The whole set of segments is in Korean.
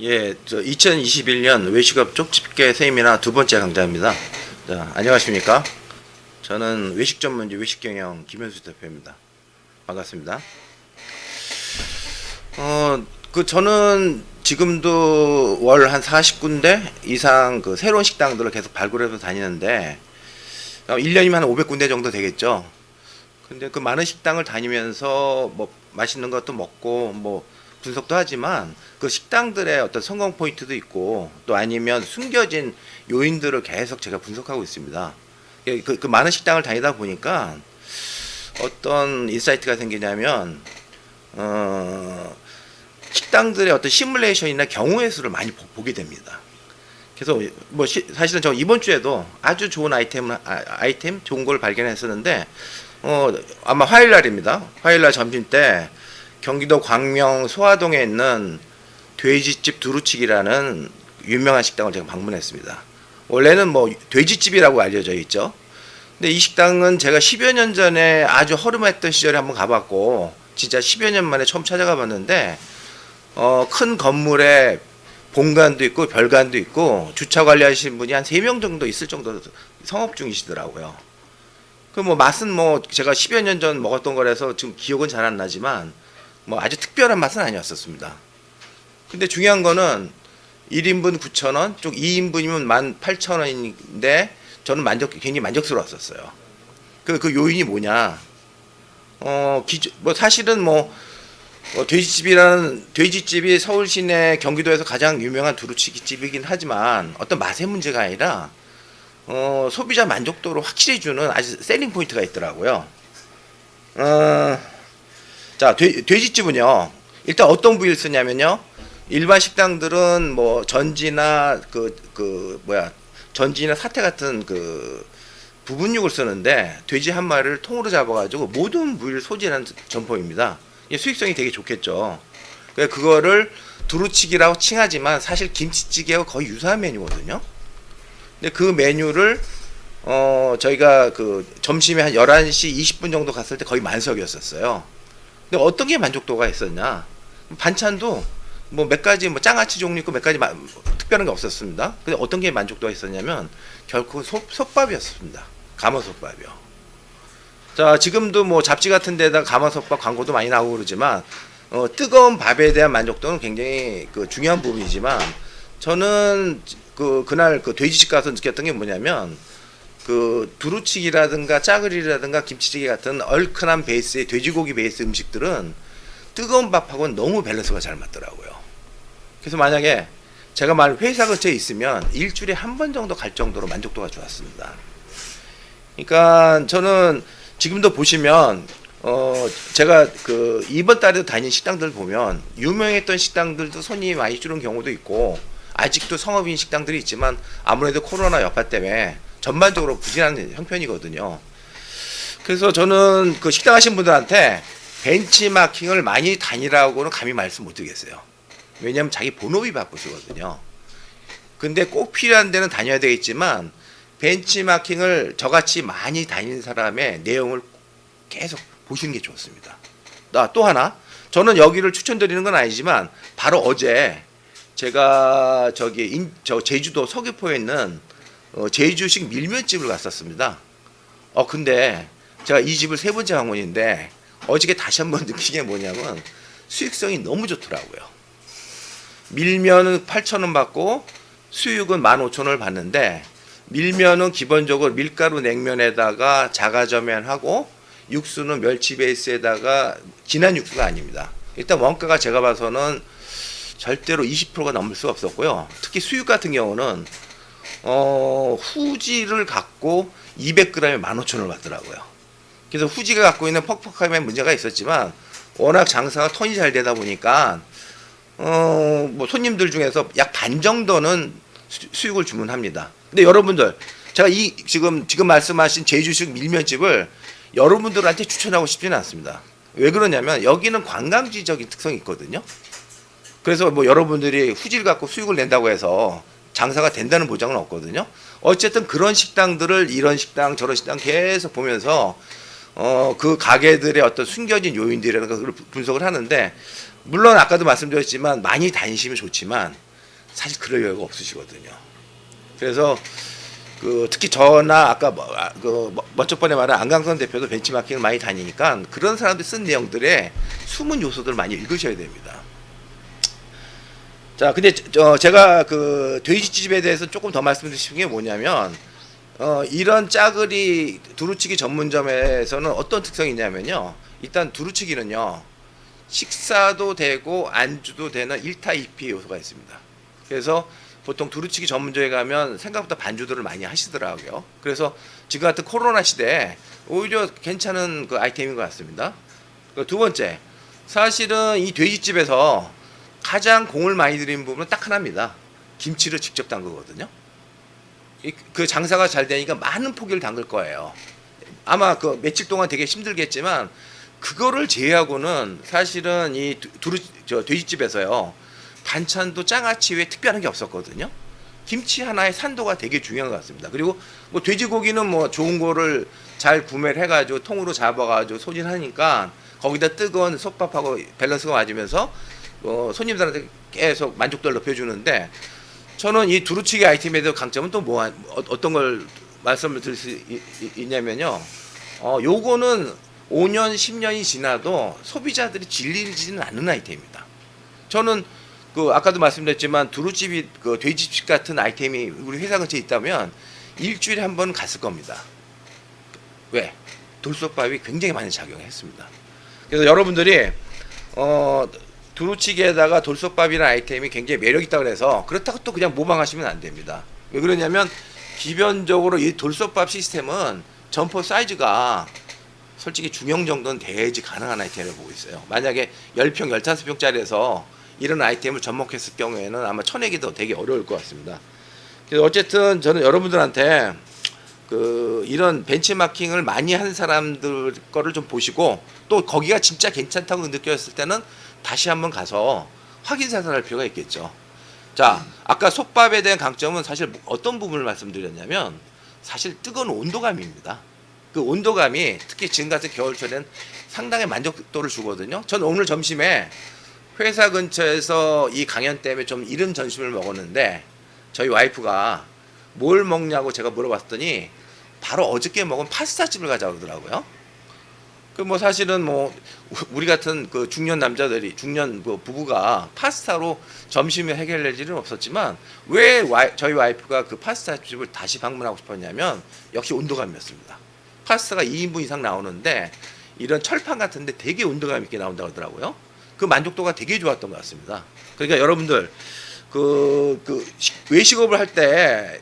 예, 저 2021년 외식업 쪽집게 세미나 두 번째 강좌입니다. 자, 안녕하십니까? 저는 외식 전문지 외식경영 김현수 대표입니다. 반갑습니다. 저는 지금도 월 한 40군데 이상 그 새로운 식당들을 계속 발굴해서 다니는데 1년이면 한 500군데 정도 되겠죠. 근데 그 많은 식당을 다니면서 뭐 맛있는 것도 먹고 뭐 분석도 하지만 그 식당들의 어떤 성공 포인트도 있고 또 아니면 숨겨진 요인들을 계속 제가 분석하고 있습니다. 그 많은 식당을 다니다 보니까 어떤 인사이트가 생기냐면 식당들의 어떤 시뮬레이션이나 경우의 수를 많이 보게 됩니다. 그래서 뭐 사실은 저 이번 주에도 아주 좋은 아이템 좋은 걸 발견했었는데 아마 화요일 날입니다. 화요일 날 점심 때 경기도 광명 소화동에 있는 돼지집 두루치기라는 유명한 식당을 제가 방문했습니다. 원래는 뭐 돼지집이라고 알려져 있죠. 근데 이 식당은 제가 10여 년 전에 아주 허름했던 시절에 한번 가봤고 진짜 10여 년 만에 처음 찾아가 봤는데 큰 건물에 본관도 있고 별관도 있고 주차 관리하시는 분이 한 3명 정도 있을 정도로 성업 중이시더라고요. 그 뭐 맛은 뭐 제가 10여 년 전 먹었던 거라서 지금 기억은 잘 안 나지만 뭐 아주 특별한 맛은 아니었었습니다. 근데 중요한 거는 1인분 9,000원, 쪽 2인분이면 18,000원인데 저는 굉장히 만족스러웠었어요. 그 요인이 뭐냐? 뭐 사실은 돼지집이 서울 시내 경기도에서 가장 유명한 두루치기 집이긴 하지만 어떤 맛의 문제가 아니라 소비자 만족도를 확실히 주는 아주 셀링 포인트가 있더라고요. 자, 돼지집은요. 일단 어떤 부위를 쓰냐면요. 일반 식당들은 뭐 전지나 전지나 사태 같은 그 부분육을 쓰는데 돼지 한 마리를 통으로 잡아가지고 모든 부위를 소진한 점포입니다. 수익성이 되게 좋겠죠. 그거를 두루치기라고 칭하지만 사실 김치찌개와 거의 유사한 메뉴거든요. 근데 그 메뉴를 저희가 그 점심에 한 11시 20분 정도 갔을 때 거의 만석이었었어요. 근데 어떤 게 만족도가 있었냐? 반찬도 뭐 몇 가지 뭐 장아찌 종류 있고 몇 가지 특별한 게 없었습니다. 근데 어떤 게 만족도가 있었냐면 결코 솥밥이었습니다. 가마솥밥이요. 자, 지금도 뭐 잡지 같은 데다 가마솥밥 광고도 많이 나오고 그러지만 뜨거운 밥에 대한 만족도는 굉장히 그 중요한 부분이지만 저는 그날 그 돼지집 가서 느꼈던 게 뭐냐면 그 두루치기라든가 짜글이라든가 김치찌개 같은 얼큰한 베이스의 돼지고기 베이스 음식들은 뜨거운 밥하고는 너무 밸런스가 잘 맞더라고요. 그래서 만약에 제가 회사 근처에 있으면 일주일에 한 번 정도 갈 정도로 만족도가 좋았습니다. 그러니까 저는 지금도 보시면 제가 그 이번 달에도 다닌 식당들 보면 유명했던 식당들도 손님이 많이 줄은 경우도 있고 아직도 성업인 식당들이 있지만 아무래도 코로나 여파 때문에 전반적으로 부진한 형편이거든요. 그래서 저는 그 식당 하신 분들한테 벤치마킹을 많이 다니라고는 감히 말씀 못 드리겠어요. 왜냐하면 자기 본업이 바쁘시거든요. 근데 꼭 필요한 데는 다녀야 되겠지만 벤치마킹을 저같이 많이 다니는 사람의 내용을 계속 보시는 게 좋습니다. 또 하나, 저는 여기를 추천드리는 건 아니지만 바로 어제 제가 제주도 서귀포에 있는 제주식 밀면집을 갔었습니다. 근데 제가 이 집을 3번째 방문인데 어저께 다시 한번 느낀 게 뭐냐면 수익성이 너무 좋더라고요. 밀면은 8,000원 받고 수육은 15,000원을 받는데 밀면은 기본적으로 밀가루 냉면에다가 자가저면하고 육수는 멸치 베이스에다가 진한 육수가 아닙니다. 일단 원가가 제가 봐서는 절대로 20%가 넘을 수가 없었고요. 특히 수육 같은 경우는 후지를 갖고 200g에 15,000원을 받더라고요. 그래서 후지가 갖고 있는 퍽퍽함에 문제가 있었지만 워낙 장사가 턴이 잘 되다 보니까 뭐 손님들 중에서 약 반 정도는 수육을 주문합니다. 근데 여러분들 제가 지금 말씀하신 제주식 밀면집을 여러분들한테 추천하고 싶지는 않습니다. 왜 그러냐면 여기는 관광지적인 특성이 있거든요. 그래서 뭐 여러분들이 후지를 갖고 수육을 낸다고 해서 장사가 된다는 보장은 없거든요. 어쨌든 그런 식당들을 이런 식당 저런 식당 계속 보면서 그 가게들의 어떤 숨겨진 요인들이라는 걸 분석을 하는데 물론 아까도 말씀드렸지만 많이 다니시면 좋지만 사실 그럴 여유가 없으시거든요. 그래서 특히 저나 아까 먼저 번에 말한 안강선 대표도 벤치마킹을 많이 다니니까 그런 사람들이 쓴 내용들의 숨은 요소들을 많이 읽으셔야 됩니다. 자, 근데 제가 돼지집에 대해서 조금 더 말씀드리고 싶은 게 뭐냐면 이런 짜글이 두루치기 전문점에서는 어떤 특성이 있냐면요. 일단 두루치기는요. 식사도 되고 안주도 되는 1타 2피 요소가 있습니다. 그래서 보통 두루치기 전문점에 가면 생각보다 반주들을 많이 하시더라고요. 그래서 지금 같은 코로나 시대에 오히려 괜찮은 아이템인 것 같습니다. 두 번째, 사실은 이 돼지집에서 가장 공을 많이 들이는 부분은 딱 하나입니다. 김치를 직접 담그거든요. 그 장사가 잘 되니까 많은 포기를 담글 거예요. 아마 며칠 동안 되게 힘들겠지만 그거를 제외하고는 사실은 이 돼지집에서요. 반찬도 장아찌 외에 특별한 게 없었거든요. 김치 하나의 산도가 되게 중요한 것 같습니다. 그리고 돼지고기는 좋은 거를 잘 구매를 해가지고 통으로 잡아가지고 소진하니까 거기다 뜨거운 솥밥하고 밸런스가 맞으면서 손님들한테 계속 만족도를 높여주는데 저는 이 두루치기 아이템에 대한 강점은 또 어떤 걸 말씀을 드릴 수 있냐면요. 요거는 5년, 10년이 지나도 소비자들이 질리지는 않는 아이템입니다. 저는 아까도 말씀드렸지만 두루집이 돼지집 같은 아이템이 우리 회사 근처에 있다면 일주일에 한 번 갔을 겁니다. 왜? 돌솥밥이 굉장히 많이 작용했습니다. 그래서 여러분들이 두루치기에다가 돌솥밥이라는 아이템이 굉장히 매력 있다고 해서 그렇다고 또 그냥 모방하시면 안 됩니다. 왜 그러냐면 기본적으로 이 돌솥밥 시스템은 점포 사이즈가 솔직히 중형 정도는 돼야지 가능한 아이템을 보고 있어요. 만약에 10평, 15평짜리에서 이런 아이템을 접목했을 경우에는 아마 쳐내기도 되게 어려울 것 같습니다. 그래서 어쨌든 저는 여러분들한테 이런 벤치마킹을 많이 한 사람들 거를 좀 보시고 또 거기가 진짜 괜찮다고 느꼈을 때는 다시 한번 가서 확인 사살할 필요가 있겠죠. 자, 아까 솥밥에 대한 강점은 사실 어떤 부분을 말씀드렸냐면 사실 뜨거운 온도감입니다. 그 온도감이 특히 지금 같은 겨울철에는 상당히 만족도를 주거든요. 저는 오늘 점심에 회사 근처에서 이 강연 때문에 좀 이른 점심을 먹었는데 저희 와이프가 뭘 먹냐고 제가 물어봤더니 바로 어저께 먹은 파스타집을 가자고 그러더라고요. 사실은 우리 같은 중년 남자들이 중년 부부가 파스타로 점심을 해결할 일은 없었지만 왜 저희 와이프가 그 파스타집을 다시 방문하고 싶었냐면 역시 온도감이었습니다. 파스타가 2인분 이상 나오는데 이런 철판 같은데 되게 온도감 있게 나온다고 하더라고요. 그 만족도가 되게 좋았던 것 같습니다. 그러니까 여러분들 외식업을 할 때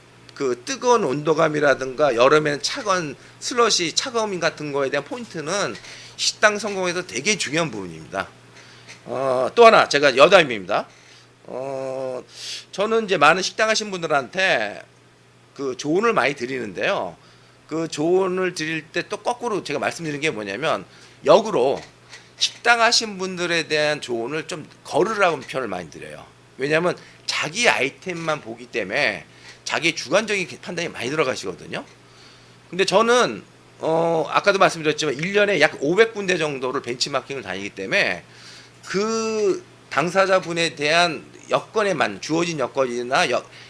뜨거운 온도감이라든가 여름에는 차가운 슬러시 차가움 같은 거에 대한 포인트는 식당 성공에서 되게 중요한 부분입니다. 또 하나 제가 여담입니다. 저는 이제 많은 식당 하신 분들한테 조언을 많이 드리는데요. 조언을 드릴 때 또 거꾸로 제가 말씀드리는 게 뭐냐면 역으로 식당 하신 분들에 대한 조언을 좀 거르라고 표현을 많이 드려요. 왜냐하면 자기 아이템만 보기 때문에 자기 주관적인 판단이 많이 들어가시거든요. 근데 저는 아까도 말씀드렸지만 1년에 약 500군데 정도를 벤치마킹을 다니기 때문에 그 당사자분에 대한 여건에 맞는 주어진 여건이나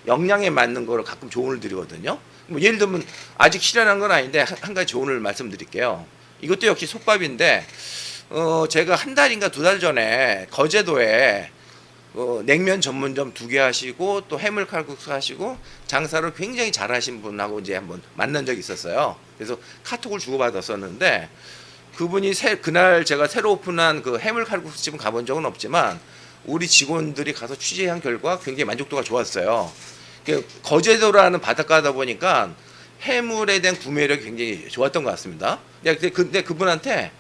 역량에 맞는 거를 가끔 조언을 드리거든요. 예를 들면 아직 실현한 건 아닌데 한 가지 조언을 말씀드릴게요. 이것도 역시 솥밥인데 제가 한 달인가 2달 전에 거제도에 냉면 전문점 2개 하시고 또 해물 칼국수 하시고 장사를 굉장히 잘하신 분하고 이제 한번 만난 적이 있었어요. 그래서 카톡을 주고받았었는데 그분이 그날 제가 새로 오픈한 해물 칼국수 집은 가본 적은 없지만 우리 직원들이 가서 취재한 결과 굉장히 만족도가 좋았어요. 거제도라는 바닷가다 보니까 해물에 대한 구매력이 굉장히 좋았던 것 같습니다. 근데 그분한테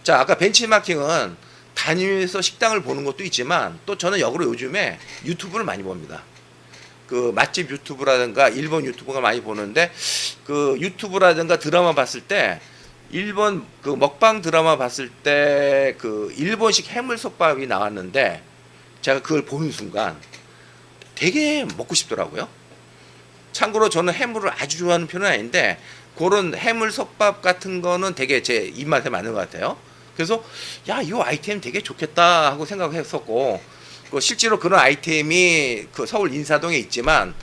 자, 아까 벤치마킹은 다니면서 식당을 보는 것도 있지만 또 저는 역으로 요즘에 유튜브를 많이 봅니다. 맛집 유튜브라든가 일본 유튜브가 많이 보는데 유튜브라든가 드라마 봤을 때 일본 먹방 드라마 봤을 때 일본식 해물솥밥이 나왔는데 제가 그걸 보는 순간 되게 먹고 싶더라고요. 참고로 저는 해물을 아주 좋아하는 편은 아닌데 그런 해물솥밥 같은 거는 되게 제 입맛에 맞는 것 같아요. 그래서 이 아이템 되게 좋겠다 하고 생각했었고 실제로 그런 아이템이 그 서울 인사동에 있지만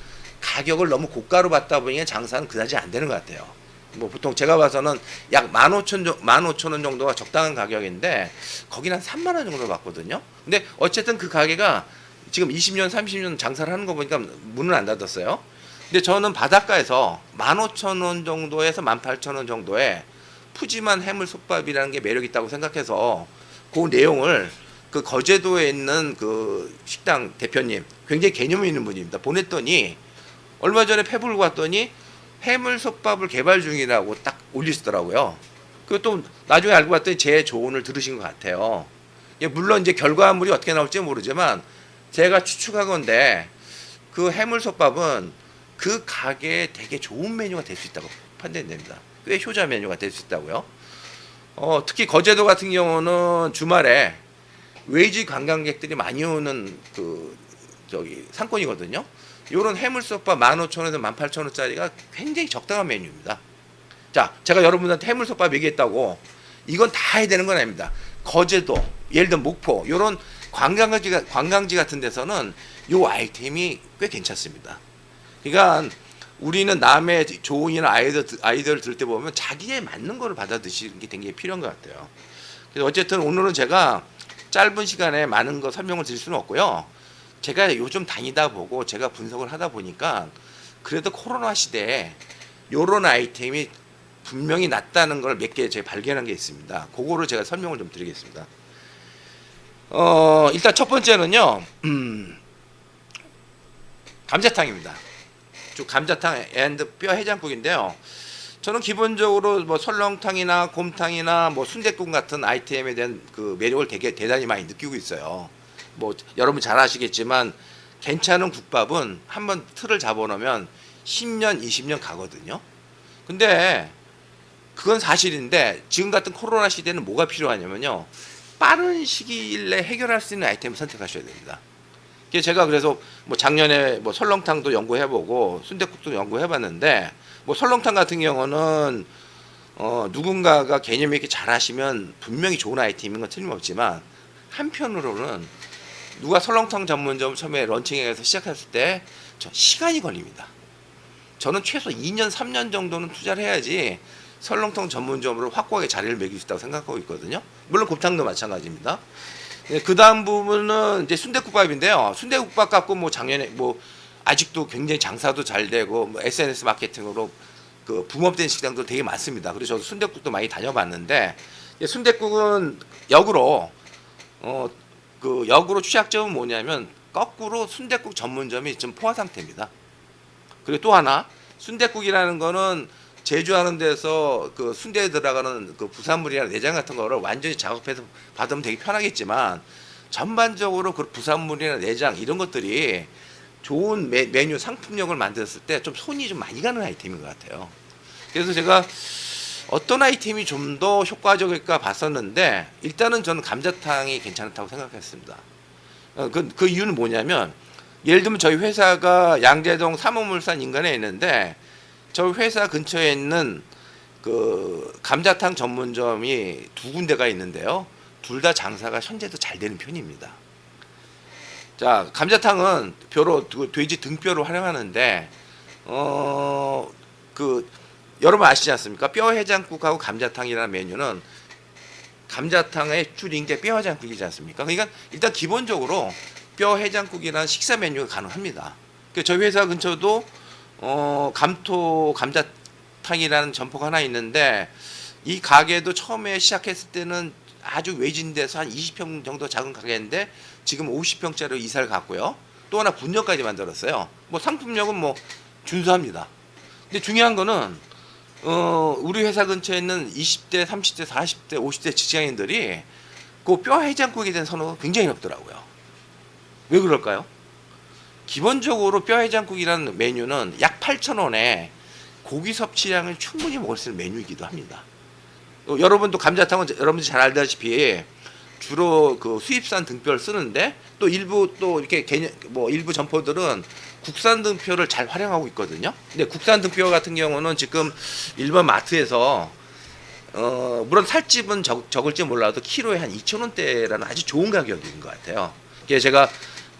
가격을 너무 고가로 받다 보니 장사는 그다지 안 되는 것 같아요. 뭐 보통 제가 봐서는 약 15,000원 정도가 적당한 가격인데 거기는 한 3만 원 정도 받거든요. 근데 어쨌든 그 가게가 지금 20년, 30년 장사를 하는 거 보니까 문을 안 닫았어요. 근데 저는 바닷가에서 15,000원 정도에서 18,000원 정도의 푸짐한 해물솥밥이라는 게 매력 있다고 생각해서 그 내용을 그 거제도에 있는 그 식당 대표님, 굉장히 개념이 있는 분입니다. 보냈더니 얼마 전에 페북을 봤더니 해물솥밥을 개발 중이라고 딱 올리시더라고요. 그또 나중에 알고 봤더니 제 조언을 들으신 것 같아요. 물론 이제 결과물이 어떻게 나올지 모르지만 제가 추측하건대 그 해물솥밥은 그 가게에 되게 좋은 메뉴가 될 수 있다고 판단됩니다. 꽤 효자 메뉴가 될 수 있다고요. 특히 거제도 같은 경우는 주말에 외지 관광객들이 많이 오는 그 상권이거든요. 요런 해물솥밥 15,000원에서 18,000원짜리가 굉장히 적당한 메뉴입니다. 자, 제가 여러분한테 해물솥밥 얘기했다고 이건 다 해야 되는 건 아닙니다. 거제도, 예를 들면 목포 요런 관광지 같은 데서는 요 아이템이 꽤 괜찮습니다. 그러니까 우리는 남의 조언이나 아이디어를 들을 때 보면 자기에 맞는 거를 받아 드시는 게 굉장히 필요한 것 같아요. 그래서 어쨌든 오늘은 제가 짧은 시간에 많은 거 설명을 드릴 수는 없고요. 제가 요즘 다니다 보고 제가 분석을 하다 보니까 그래도 코로나 시대에 요런 아이템이 분명히 낫다는 걸 몇 개 제가 발견한 게 있습니다. 그거를 제가 설명을 좀 드리겠습니다. 일단 첫 번째는요. 감자탕입니다. 감자탕 앤드 뼈 해장국인데요. 저는 기본적으로 뭐 설렁탕이나 곰탕이나 뭐 순댓국 같은 아이템에 대한 그 매력을 되게 대단히 많이 느끼고 있어요. 뭐 여러분 잘 아시겠지만 괜찮은 국밥은 한번 틀을 잡아놓으면 10년, 20년 가거든요. 근데 그건 사실인데 지금 같은 코로나 시대는 뭐가 필요하냐면요. 빠른 시기일 내에 해결할 수 있는 아이템을 선택하셔야 됩니다. 제가 그래서 뭐 작년에 뭐 설렁탕도 연구해보고 순댓국도 연구해봤는데 뭐 설렁탕 같은 경우는 누군가가 개념 있게 잘 하시면 분명히 좋은 아이템인 건 틀림없지만 한편으로는 누가 설렁탕 전문점 처음에 런칭해서 시작했을 때 시간이 걸립니다. 저는 최소 2년, 3년 정도는 투자를 해야지 설렁탕 전문점으로 확고하게 자리를 매길 수 있다고 생각하고 있거든요. 물론 곱창도 마찬가지입니다. 그 다음 부분은 이제 순댓국밥인데요. 순댓국밥 갖고 뭐 작년에 뭐 아직도 굉장히 장사도 잘 되고 뭐 SNS 마케팅으로 그 붐업된 식당도 되게 많습니다. 그래서 저도 순댓국도 많이 다녀봤는데 순댓국은 역으로 역으로 취약점은 뭐냐면 거꾸로 순댓국 전문점이 지금 포화 상태입니다. 그리고 또 하나 순댓국이라는 거는 제조하는 데서 그 순대에 들어가는 그 부산물이나 내장 같은 거를 완전히 작업해서 받으면 되게 편하겠지만 전반적으로 그 부산물이나 내장 이런 것들이 좋은 메뉴 상품력을 만들었을 때 좀 손이 좀 많이 가는 아이템인 것 같아요. 그래서 제가 어떤 아이템이 좀 더 효과적일까 봤었는데 일단은 저는 감자탕이 괜찮다고 생각했습니다. 그 이유는 뭐냐면 예를 들면 저희 회사가 양재동 삼호물산 인근에 있는데 저 회사 근처에 있는 그 감자탕 전문점이 두 군데가 있는데요. 둘 다 장사가 현재도 잘 되는 편입니다. 자, 감자탕은 뼈로 돼지 등뼈로 활용하는데 여러분 아시지 않습니까? 뼈 해장국하고 감자탕이라는 메뉴는 감자탕의 줄인 게 뼈 해장국이지 않습니까? 그러니까 일단 기본적으로 뼈 해장국이라는 식사 메뉴가 가능합니다. 저희 회사 근처도 감토 감자탕이라는 점포가 하나 있는데 이 가게도 처음에 시작했을 때는 아주 외진데서 한 20평 정도 작은 가게인데 지금 50평짜리로 이사를 갔고요. 또 하나 분점까지 만들었어요. 뭐 상품력은 뭐 준수합니다. 근데 중요한 거는 우리 회사 근처에 있는 20대, 30대, 40대, 50대 직장인들이 그 뼈 해장국에 대한 선호가 굉장히 높더라고요. 왜 그럴까요? 기본적으로 뼈 해장국이라는 메뉴는 약 8,000원에 고기 섭취량을 충분히 먹을 수 있는 메뉴이기도 합니다. 여러분도 감자탕은 여러분들이 잘 알다시피 주로 그 수입산 등뼈를 쓰는데 또 일부 또 이렇게 일부 점포들은 국산 등뼈를 잘 활용하고 있거든요. 근데 국산 등뼈 같은 경우는 지금 일반 마트에서 물론 살집은 적을지 몰라도 키로에 한 2,000원대라는 아주 좋은 가격인 것 같아요. 그래서 제가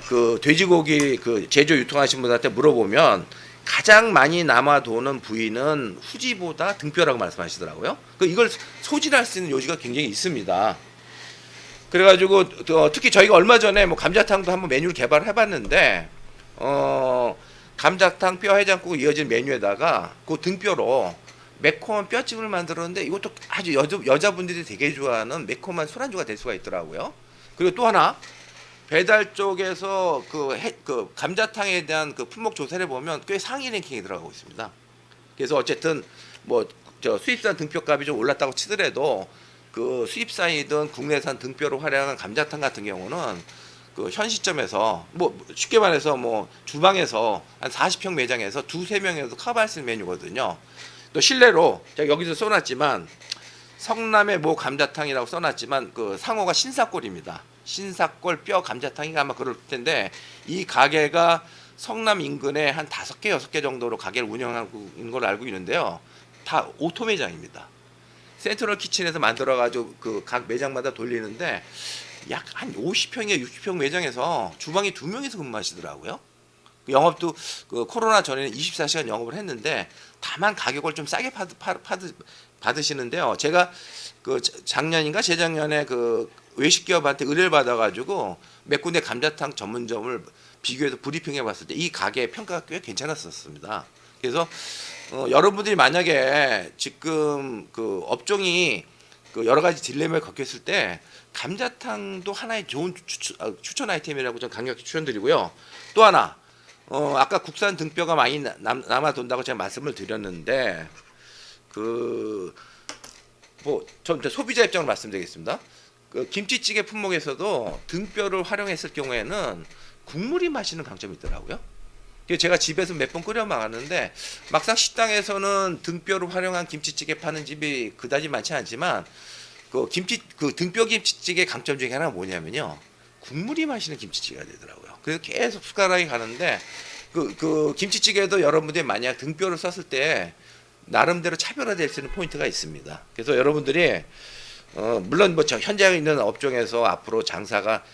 그 돼지고기 그 제조 유통하시는 분한테 물어보면 가장 많이 남아도는 부위는 후지보다 등뼈라고 말씀하시더라고요. 그 이걸 소진할 수 있는 요지가 굉장히 있습니다. 그래가지고 특히 저희가 얼마 전에 뭐 감자탕도 한번 메뉴를 개발해봤는데 감자탕 뼈 해장국 이어진 메뉴에다가 그 등뼈로 매콤한 뼈찜을 만들었는데 이것도 아주 여자분들이 되게 좋아하는 매콤한 술안주가 될 수가 있더라고요. 그리고 또 하나 배달 쪽에서 그 감자탕에 대한 그 품목 조사를 보면 꽤 상위 랭킹에 들어가고 있습니다. 그래서 어쨌든 뭐 저 수입산 등뼈값이 좀 올랐다고 치더라도 그 수입산이든 국내산 등뼈로 활용한 감자탕 같은 경우는 그 현 시점에서 뭐 쉽게 말해서 뭐 주방에서 한 40평 매장에서 두세 명에도 커버할 수 있는 메뉴거든요. 또 실내로 제가 여기서 써놨지만 성남의 모 감자탕이라고 써놨지만 그 상호가 신사골입니다. 신사골 뼈 감자탕이 아마 그럴 텐데 이 가게가 성남 인근에 한 5개, 6개 정도로 가게를 운영하고 있는 걸로 알고 있는데요. 다 오토 매장입니다. 센트럴 키친에서 만들어가지고 그 각 매장마다 돌리는데 약 한 50평에 60평 매장에서 주방에 2명이서 근무하시더라고요. 영업도 그 코로나 전에는 24시간 영업을 했는데 다만 가격을 좀 싸게 받으시는데요. 제가 그 작년인가 재작년에 그 외식 기업한테 의뢰를 받아가지고 몇 군데 감자탕 전문점을 비교해서 브리핑해봤을 때 이 가게 평가가 꽤 괜찮았었습니다. 그래서 여러분들이 만약에 지금 그 업종이 그 여러 가지 딜레마를 겪었을 때 감자탕도 하나의 좋은 추천 아이템이라고 저는 강력히 추천드리고요. 또 하나 아까 국산 등뼈가 많이 남아 돈다고 제가 말씀을 드렸는데 전 소비자 입장을 말씀드리겠습니다. 그 김치찌개 품목에서도 등뼈를 활용했을 경우에는 국물이 맛있는 강점이 있더라고요. 제가 집에서 몇 번 끓여 먹었는데 막상 식당에서는 등뼈를 활용한 김치찌개 파는 집이 그다지 많지 않지만 그 등뼈 김치찌개 강점 중에 하나가 뭐냐면요, 국물이 마시는 김치찌개가 되더라고요. 그래서 계속 숟가락이 가는데 그 김치찌개도 여러분들이 만약 등뼈를 썼을 때 나름대로 차별화될 수 있는 포인트가 있습니다. 그래서 여러분들이 물론 뭐 현장에 있는 업종에서 앞으로 장사가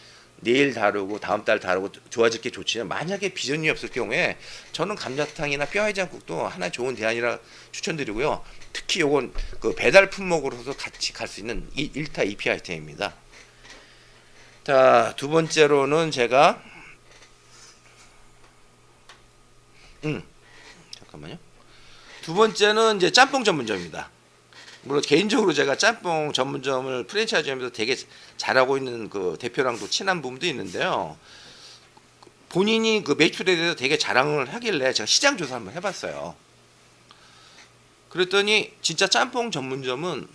내일 다르고 다음 달 다르고 좋아질 게 좋지만 만약에 비전이 없을 경우에 저는 감자탕이나 뼈해장국도 하나 좋은 대안이라 추천드리고요. 특히 요건 그 배달 품목으로서 같이 갈 수 있는 1타 2피 아이템입니다. 자, 두 번째로는 제가 잠깐만요. 두 번째는 이제 짬뽕 전문점입니다. 물론 개인적으로 제가 짬뽕 전문점을 프랜차이즈하면서 되게 잘하고 있는 그 대표랑도 친한 부분도 있는데요. 본인이 그 매출에 대해서 되게 자랑을 하길래 제가 시장 조사 한번 해봤어요. 그랬더니 진짜 짬뽕 전문점은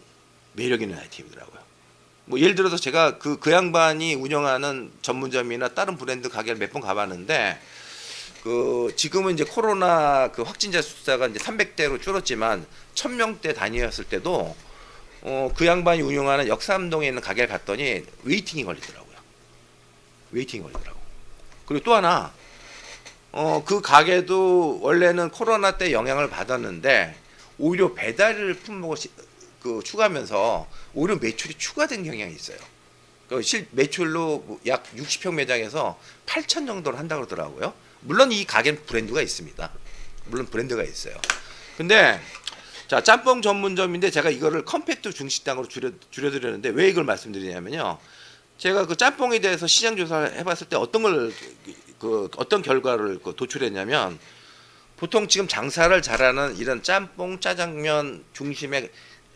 매력 있는 아이템이더라고요. 뭐 예를 들어서 제가 그 양반이 운영하는 전문점이나 다른 브랜드 가게를 몇 번 가봤는데 지금은 이제 코로나 그 확진자 숫자가 이제 300대로 줄었지만 1000명대 단위였을 때도 그 양반이 운영하는 역삼동에 있는 가게를 갔더니 웨이팅이 걸리더라고요. 그리고 또 하나 그 가게도 원래는 코로나 때 영향을 받았는데 오히려 배달 품목을 추가하면서 오히려 매출이 추가된 경향이 있어요. 매출로 약 60평 매장에서 8천 정도를 한다고 그러더라고요. 물론 이 가게는 브랜드가 있습니다. 근데 자, 짬뽕 전문점인데 제가 이거를 컴팩트 중식당으로 줄여드렸는데 왜 이걸 말씀드리냐면요. 제가 그 짬뽕에 대해서 시장 조사를 해봤을 때 어떤 결과를 도출했냐면 보통 지금 장사를 잘하는 이런 짬뽕, 짜장면 중심의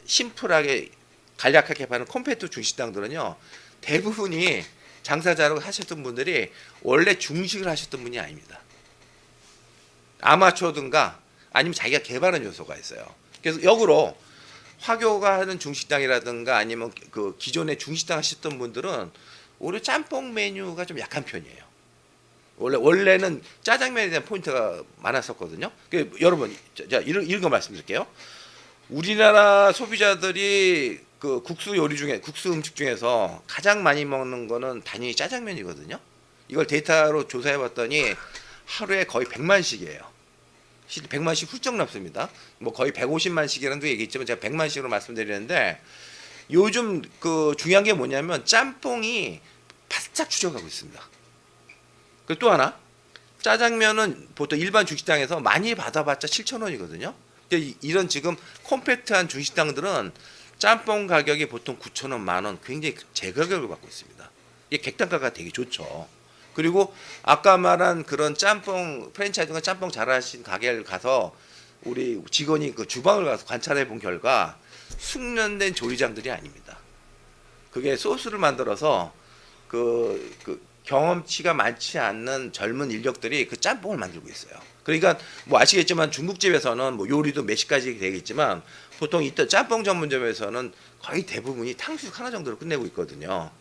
심플하게 간략하게 파는 컴팩트 중식당들은요. 대부분이 장사 잘하고 하셨던 분들이 원래 중식을 하셨던 분이 아닙니다. 아마추어든가 아니면 자기가 개발한 요소가 있어요. 그래서 역으로 화교가 하는 중식당이라든가 아니면 그 기존에 중식당 하셨던 분들은 오히려 짬뽕 메뉴가 좀 약한 편이에요. 원래는 짜장면에 대한 포인트가 많았었거든요. 여러분, 자, 이런 거 말씀드릴게요. 우리나라 소비자들이 그 국수 음식 중에서 가장 많이 먹는 거는 단위 짜장면이거든요. 이걸 데이터로 조사해봤더니 하루에 거의 100만씩이에요. 100만씩 훌쩍 넘습니다. 뭐 거의 150만씩이라는 얘기했지만 제가 100만씩으로 말씀드리는데 요즘 그 중요한 게 뭐냐면 짬뽕이 바싹 추적하고 있습니다. 그리고 또 하나, 짜장면은 보통 일반 중식당에서 많이 받아봤자 7,000원이거든요. 근데 이런 지금 콤팩트한 중식당들은 짬뽕 가격이 보통 9,000원, 만원, 굉장히 제가격을 받고 있습니다. 이게 객단가가 되게 좋죠. 그리고 아까 말한 그런 짬뽕 프랜차이즈가 짬뽕 잘하신 가게를 가서 우리 직원이 그 주방을 가서 관찰해 본 결과 숙련된 조리장들이 아닙니다. 그게 소스를 만들어서 그 경험치가 많지 않는 젊은 인력들이 그 짬뽕을 만들고 있어요. 그러니까 뭐 아시겠지만 중국집에서는 뭐 요리도 몇 시까지 되겠지만 보통 이때 짬뽕 전문점에서는 거의 대부분이 탕수육 하나 정도로 끝내고 있거든요.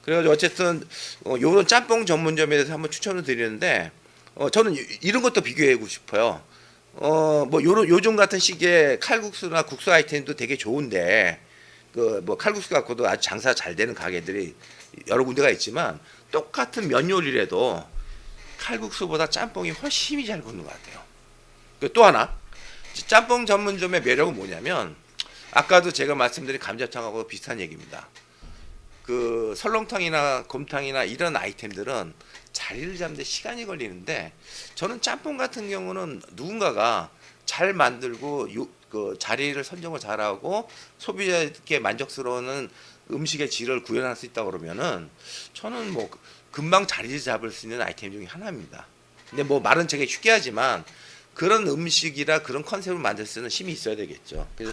그래가지고 어쨌든 요런 짬뽕 전문점에 대해서 한번 추천을 드리는데 저는 이런 것도 비교해보고 싶어요. 뭐 요즘 같은 시기에 칼국수나 국수 아이템도 되게 좋은데 그 뭐 칼국수 갖고도 아주 장사 잘 되는 가게들이 여러 군데가 있지만 똑같은 면 요리라도 칼국수보다 짬뽕이 훨씬 힘이 잘 붙는 것 같아요. 또 하나, 짬뽕 전문점의 매력은 뭐냐면 아까도 제가 말씀드린 감자탕하고 비슷한 얘기입니다. 그 설렁탕이나 곰탕이나 이런 아이템들은 자리를 잡는데 시간이 걸리는데 저는 짬뽕 같은 경우는 누군가가 잘 만들고 그 자리를 선정을 잘하고 소비자에게 만족스러운 음식의 질을 구현할 수 있다 그러면은 저는 뭐 금방 자리 잡을 수 있는 아이템 중에 하나입니다. 근데 뭐 말은 되게 쉽게 하지만 그런 음식이라 그런 컨셉을 만들 수 있는 힘이 있어야 되겠죠. 그래서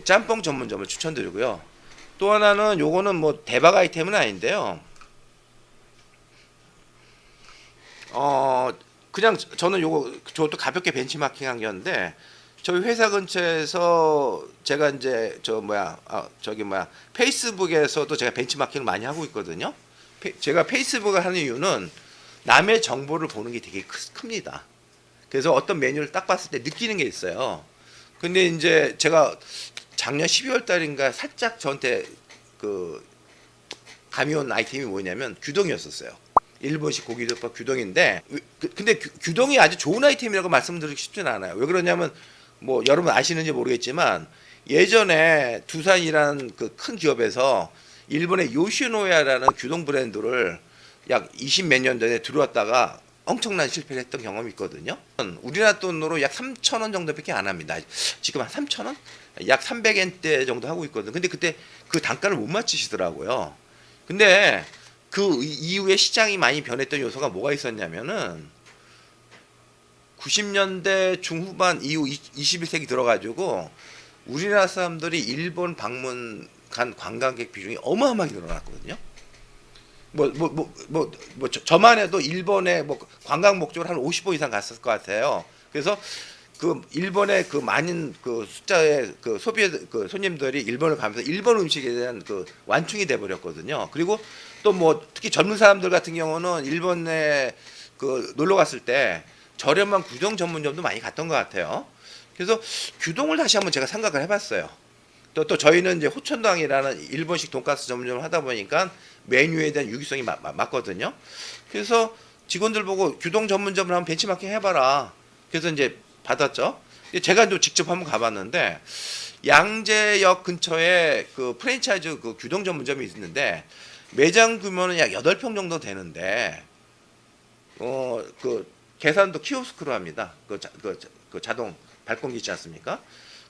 짬뽕 전문점을 추천드리고요. 또 하나는 요거는 뭐 대박 아이템은 아닌데요. 그냥 저는 저것도 가볍게 벤치마킹한 게였는데 저희 회사 근처에서 제가 이제 페이스북에서도 제가 벤치마킹을 많이 하고 있거든요. 제가 페이스북을 하는 이유는 남의 정보를 보는 게 되게 큽니다. 그래서 어떤 메뉴를 딱 봤을 때 느끼는 게 있어요. 근데 이제 제가 작년 12월 달인가 살짝 저한테 그 감이 온 아이템이 뭐냐면 규동이었었어요. 일본식 고기덮밥 규동인데 근데 규동이 아주 좋은 아이템이라고 말씀드리기 쉽지는 않아요. 왜 그러냐면 뭐 여러분 아시는지 모르겠지만 예전에 두산이라는 그 큰 기업에서 일본의 요시노야라는 규동 브랜드를 약 20 몇 년 전에 들어왔다가 엄청난 실패를 했던 경험이 있거든요. 우리나라 돈으로 약 3,000원 정도밖에 안 합니다. 지금 한 3,000원? 약 300엔대 정도 하고 있거든요. 근데 그때 그 단가를 못 맞추시더라고요. 근데 그 이후에 시장이 많이 변했던 요소가 뭐가 있었냐면은 90년대 중후반 이후 21세기 들어가지고 우리나라 사람들이 일본 방문 간 관광객 비중이 어마어마하게 늘어났거든요. 저만 해도 일본에 뭐 관광 목적으로 한 50번 이상 갔을 것 같아요. 그래서 그 일본의 그 많은 그 숫자의 그 그 손님들이 일본을 가면서 일본 음식에 대한 그 완충이 돼 버렸거든요. 그리고 또 뭐 특히 젊은 사람들 같은 경우는 일본에 그 놀러 갔을 때 저렴한 규동 전문점도 많이 갔던 것 같아요. 그래서 규동을 다시 한번 제가 생각을 해봤어요. 또 저희는 이제 호천당이라는 일본식 돈가스 전문점을 하다 보니까 메뉴에 대한 유기성이 맞거든요. 그래서 직원들 보고 규동 전문점을 한번 벤치마킹 해봐라. 그래서 이제 받았죠. 제가 또 직접 한번 가봤는데 양재역 근처에 그 프랜차이즈 그 규동 전문점이 있는데 매장 규모는 약 8평 정도 되는데 그 계산도 키오스크로 합니다. 그 자동 발권기 있지 않습니까?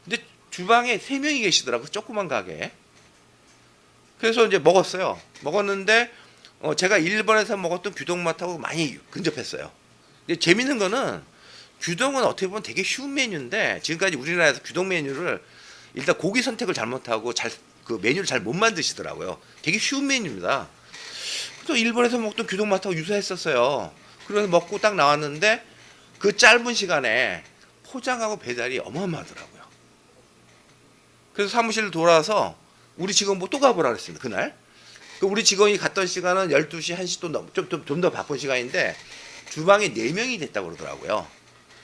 근데 주방에 3명이 계시더라고, 조그만 가게에. 그래서 이제 먹었어요. 먹었는데 제가 일본에서 먹었던 규동 맛하고 많이 근접했어요. 근데 재밌는 거는 규동은 어떻게 보면 되게 쉬운 메뉴인데 지금까지 우리나라에서 규동 메뉴를 일단 고기 선택을 잘못하고 그 메뉴를 잘 못 만드시더라고요. 되게 쉬운 메뉴입니다. 또 일본에서 먹던 규동 맛하고 유사했었어요. 그래서 먹고 딱 나왔는데 그 짧은 시간에 포장하고 배달이 어마어마하더라고요. 그래서 사무실 돌아와서 우리 직원 뭐 또 가보라 그랬습니다. 그날. 우리 직원이 갔던 시간은 12시, 1시 좀 더 바쁜 시간인데 주방에 4명이 됐다고 그러더라고요.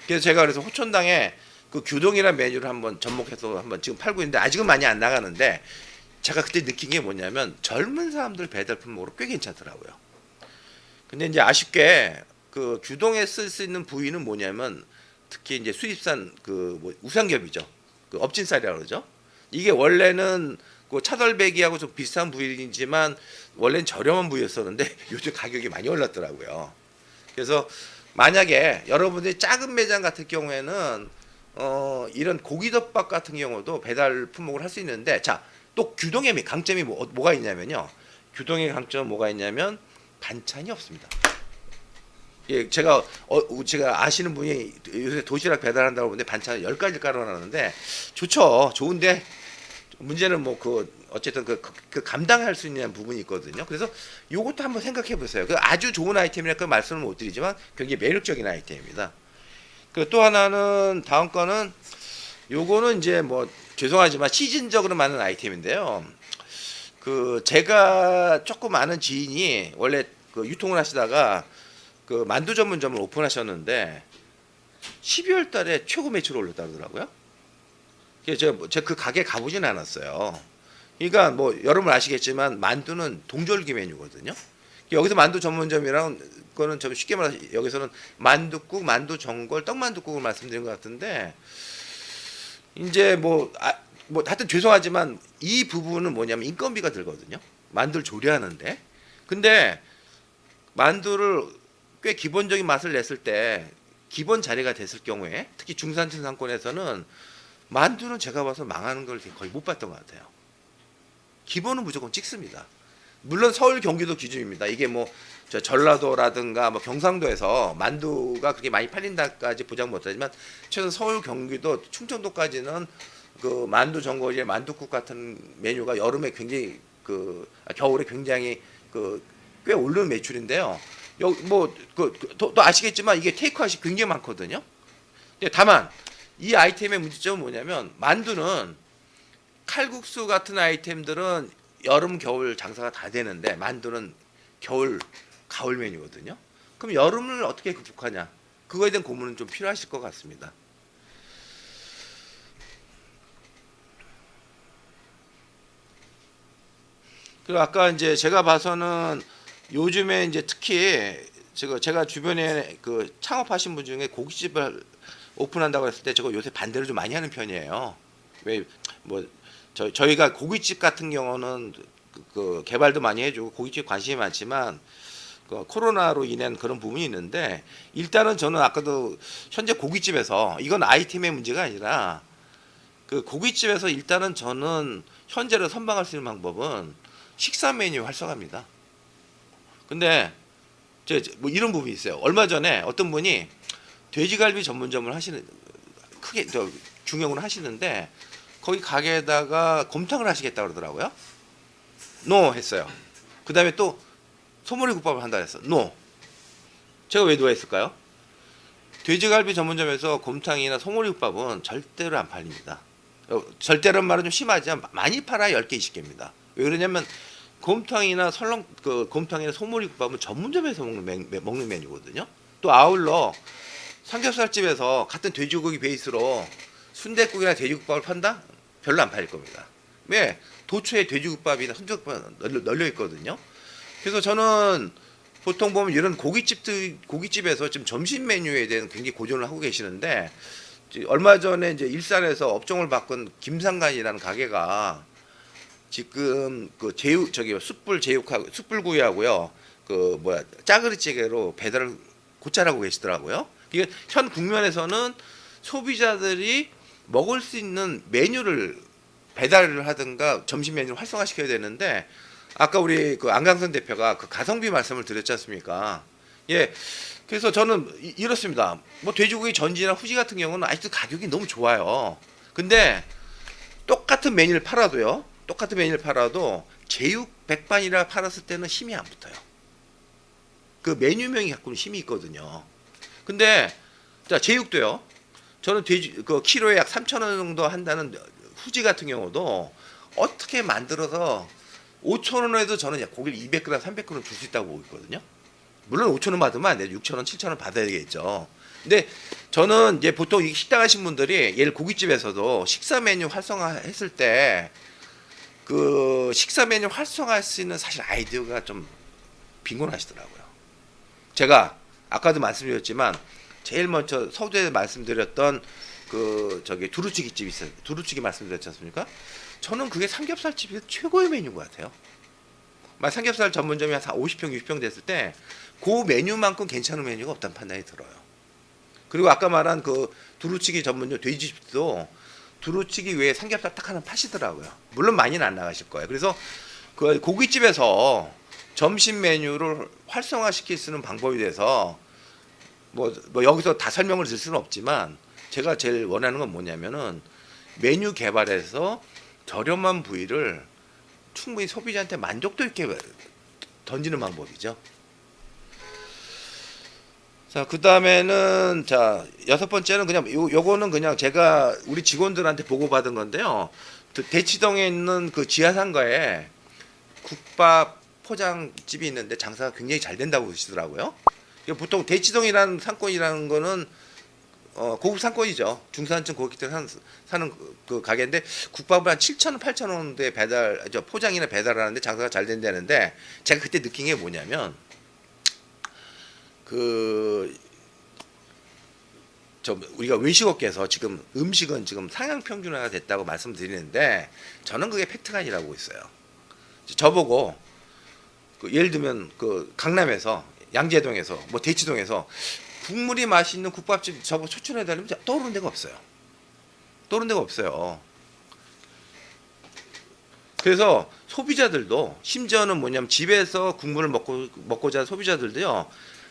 그래서 제가 그래서 호천당에 그 규동이라는 메뉴를 한번 접목해서 한번 지금 팔고 있는데 아직은 많이 안 나가는데 제가 그때 느낀 게 뭐냐면 젊은 사람들 배달품 먹으러 꽤 괜찮더라고요. 근데 이제 아쉽게 그 규동에 쓸 수 있는 부위는 뭐냐면 특히 이제 수입산 그 뭐 우삼겹이죠. 그 업진살이라고 그러죠. 이게 원래는 그 차돌배기하고 좀 비슷한 부위이지만 원래는 저렴한 부위였었는데 요즘 가격이 많이 올랐더라고요. 그래서 만약에 여러분들이 작은 매장 같은 경우에는 이런 고기덮밥 같은 경우도 배달 품목을 할 수 있는데, 자, 또 규동의 강점이 뭐가 있냐면요. 규동의 강점은 뭐가 있냐면 반찬이 없습니다. 예, 제가 아시는 분이 요새 도시락 배달한다고 하는데 반찬을 10가지 깔아놨는데 좋죠. 좋은데 문제는 뭐 어쨌든 그 감당할 수 있는 부분이 있거든요. 그래서 요것도 한번 생각해 보세요. 그 아주 좋은 아이템이라고 말씀을 못 드리지만 굉장히 매력적인 아이템입니다. 그 또 하나는 다음 거는 요거는 이제 뭐 죄송하지만 시즌적으로 많은 아이템인데요. 그 제가 조금 아는 지인이 원래 그 유통을 하시다가 그 만두 전문점을 오픈하셨는데 12월 달에 최고 매출을 올렸다 그러더라고요. 제가 그 가게 가보진 않았어요. 그러니까 뭐 여러분 아시겠지만 만두는 동절기 메뉴거든요. 여기서 만두 전문점이랑 거는 좀 쉽게 말해서 여기서는 만두국, 만두 전골, 떡만두국을 말씀드린 것 같은데 이제 뭐 하여튼 죄송하지만 이 부분은 뭐냐면 인건비가 들거든요. 만두를 조리하는데. 근데 만두를 꽤 기본적인 맛을 냈을 때 기본 자리가 됐을 경우에 특히 중산층 상권에서는 만두는 제가 봐서 망하는 걸 거의 못 봤던 것 같아요. 기본은 무조건 찍습니다. 물론 서울 경기도 기준입니다. 이게 뭐 전라도라든가 뭐 경상도에서 만두가 그렇게 많이 팔린다까지 보장 못하지만 최소 서울 경기도 충청도까지는 그 만두 전골에 만두국 같은 메뉴가 여름에 굉장히 겨울에 굉장히 꽤 오르는 매출인데요. 또 아시겠지만 이게 테이크아웃이 굉장히 많거든요. 다만 이 아이템의 문제점은 뭐냐면 만두는 칼국수 같은 아이템들은 여름 겨울 장사가 다 되는데 만두는 겨울 가을 메뉴거든요. 그럼 여름을 어떻게 극복하냐? 그거에 대한 고민은 좀 필요하실 것 같습니다. 그리고 아까 이제 제가 봐서는 요즘에 이제 특히 제가 주변에 그 창업하신 분 중에 고깃집을 오픈한다고 했을 때 제가 요새 반대로 좀 많이 하는 편이에요. 왜 뭐 저희가 고깃집 같은 경우는 그 개발도 많이 해주고 고깃집 관심이 많지만 그 코로나로 인한 그런 부분이 있는데 일단은 저는 아까도 현재 고깃집에서 이건 아이템의 문제가 아니라 그 고깃집에서 일단은 저는 현재로 선방할 수 있는 방법은 식사 메뉴 활성화입니다. 근데 뭐 이런 부분이 있어요. 얼마 전에 어떤 분이 돼지갈비 전문점을 크게 중형으로 하시는데 거기 가게에다가 곰탕을 하시겠다 그러더라고요. 노 했어요. 그 다음에 또 소머리국밥을 한다 했어. 노. 제가 왜 노 했을까요? 돼지갈비 전문점에서 곰탕이나 소머리국밥은 절대로 안 팔립니다. 절대라는 말은 좀 심하지만 많이 팔아야 10개, 20개입니다. 왜 그러냐면 곰탕이나 곰탕이나 소머리국밥은 전문점에서 먹는 메뉴거든요. 또 아울러 삼겹살집에서 같은 돼지고기 베이스로 순댓국이나 돼지국밥을 판다? 별로 안 팔릴 겁니다. 왜? 도초에 돼지국밥이나 순댓국밥이 널려 있거든요. 그래서 저는 보통 보면 이런 고깃집에서 지금 점심 메뉴에 대한 굉장히 고전을 하고 계시는데 얼마 전에 이제 일산에서 업종을 바꾼 김상간이라는 가게가 지금 숯불구이하고요. 짜그리찌개로 배달을 곧잘 하고 계시더라고요. 이게 현 국면에서는 소비자들이 먹을 수 있는 메뉴를 배달을 하든가 점심 메뉴를 활성화시켜야 되는데 아까 우리 그 안강선 대표가 그 가성비 말씀을 드렸지 않습니까? 예. 그래서 저는 이렇습니다. 뭐 돼지고기 전지나 후지 같은 경우는 아직도 가격이 너무 좋아요. 근데 똑같은 메뉴를 팔아도 제육 백반이라 팔았을 때는 힘이 안 붙어요. 그 메뉴명이 갖고 힘이 있거든요. 근데 자 제육도요. 저는 그 키로에 약 3,000원 정도 한다는 후지 같은 경우도 어떻게 만들어서 5,000원에도 저는 고기를 200g, 300g 줄 수 있다고 보고 있거든요. 물론 5,000원 받으면 안 돼요. 6,000원, 7,000원 받아야 되겠죠. 근데 저는 이제 보통 식당 하신 분들이 예를 고깃집에서도 식사 메뉴 활성화했을 때 그 식사 메뉴 활성화할 수 있는 사실 아이디어가 좀 빈곤하시더라고요. 제가 아까도 말씀드렸지만 제일 먼저 서두에 말씀드렸던 두루치기 집이 있어요. 두루치기 말씀드렸지 않습니까? 저는 그게 삼겹살집에서 최고의 메뉴인 것 같아요. 삼겹살 전문점이 한 50평, 60평 됐을 때 그 메뉴만큼 괜찮은 메뉴가 없다는 판단이 들어요. 그리고 아까 말한 그 두루치기 전문점 돼지집도 두루치기 외에 삼겹살 딱 하나 파시더라고요. 물론 많이는 안 나가실 거예요. 그래서 그 고깃집에서 점심 메뉴를 활성화시킬 수 있는 방법이 돼서 뭐 여기서 다 설명을 드릴 수는 없지만 제가 제일 원하는 건 뭐냐면은 메뉴 개발해서 저렴한 부위를 충분히 소비자한테 만족도 있게 던지는 방법이죠. 자, 그 다음에는, 자, 6번째는 그냥, 요거는 그냥 제가 우리 직원들한테 보고받은 건데요. 대치동에 있는 그 지하상가에 국밥 포장집이 있는데 장사가 굉장히 잘 된다고 그러시더라고요. 보통 대치동이라는 상권이라는 거는 고급 상권이죠. 중산층 고객들 사는 그 가게인데 국밥을 한 7,000원, 8,000원대 배달, 포장이나 배달하는데 장사가 잘 된다는데 제가 그때 느낀 게 뭐냐면 우리가 외식업계에서 지금 음식은 지금 상향 평준화가 됐다고 말씀드리는데 저는 그게 팩트가 아니라고 있어요. 저보고 예를 들면 그 강남에서 양재동에서 뭐 대치동에서 국물이 맛있는 국밥집 저보고 추천해달라면 떠오르는 데가 없어요. 떠오르는 데가 없어요. 그래서 소비자들도 심지어는 뭐냐면 집에서 국물을 먹고자 하는 소비자들도요.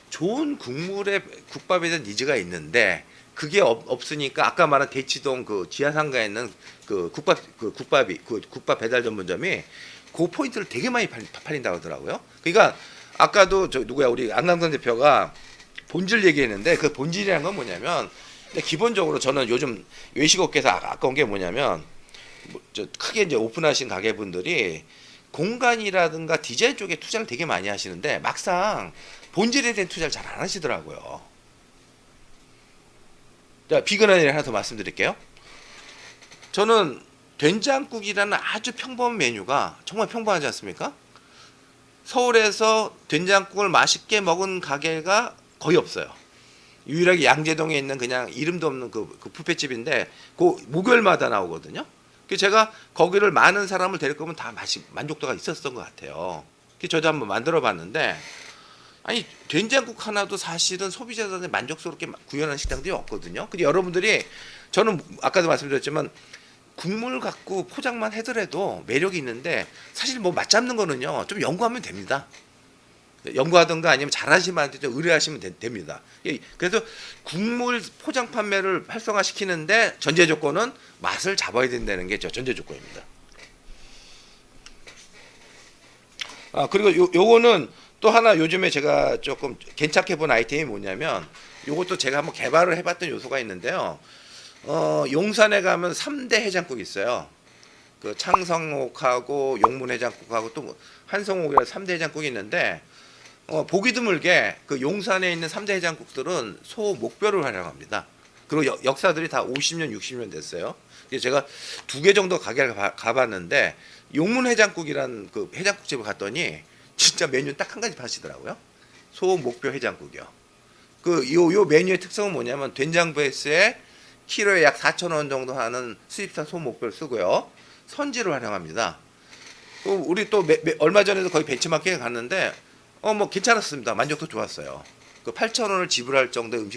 좋은 국물의 국밥에 대한 니즈가 있는데 그게 없으니까 아까 말한 대치동 그 지하상가에 있는 그 국밥 배달 전문점이 그 포인트를 되게 많이 팔린다고 하더라고요. 그러니까 아까도 우리 안강선 대표가 본질 얘기했는데 그 본질이라는 건 뭐냐면 기본적으로 저는 요즘 외식업계에서 아까운 게 뭐냐면 크게 이제 오픈하신 가게분들이 공간이라든가 디자인 쪽에 투자를 되게 많이 하시는데 막상 본질에 대한 투자를 잘 안 하시더라고요. 자, 비근한 일 하나 더 말씀드릴게요. 저는 된장국이라는 아주 평범한 메뉴가 정말 평범하지 않습니까? 서울에서 된장국을 맛있게 먹은 가게가 거의 없어요. 유일하게 양재동에 있는 그냥 이름도 없는 그 뷔페집인데 그 목요일마다 나오거든요. 그래서 제가 거기를 많은 사람을 데릴 거면 다 만족도가 있었던 것 같아요. 그래서 저도 한번 만들어 봤는데 아니 된장국 하나도 사실은 소비자들한테 만족스럽게 구현하는 식당들이 없거든요. 근데 여러분들이 저는 아까도 말씀드렸지만 국물 갖고 포장만 해더라도 매력이 있는데 사실 뭐 맛잡는 거는요 좀 연구하면 됩니다. 연구하든가 아니면 잘하시는 분한테 좀 의뢰하시면 됩니다. 그래서 국물 포장 판매를 활성화시키는데 전제 조건은 맛을 잡아야 된다는 게 전제 조건입니다. 그리고 요거는 또 하나 요즘에 제가 조금 괜찮게 본 아이템이 뭐냐면 요것도 제가 한번 개발을 해봤던 요소가 있는데요. 용산에 가면 3대 해장국이 있어요. 그 창성옥하고 용문해장국하고 또 한성옥이라는 3대 해장국이 있는데 보기 드물게 그 용산에 있는 3대 해장국들은 소 목뼈를 활용합니다. 그리고 역사들이 다 50년, 60년 됐어요. 그래서 제가 2개 정도 가게를 가봤는데 용문해장국이라는 그 해장국집을 갔더니 진짜 메뉴는 딱 한 가지 파시더라고요. 소 목뼈 해장국이요. 요 메뉴의 특성은 뭐냐면 된장 베이스에 키로에 약 4,000원 정도 하는 수입산 소 목뼈를 쓰고요. 선지를 활용합니다. 우리 또 얼마 전에도 거기 벤치마킹에 갔는데 뭐 괜찮았습니다. 만족도 좋았어요. 그 8,000원을 지불할 정도의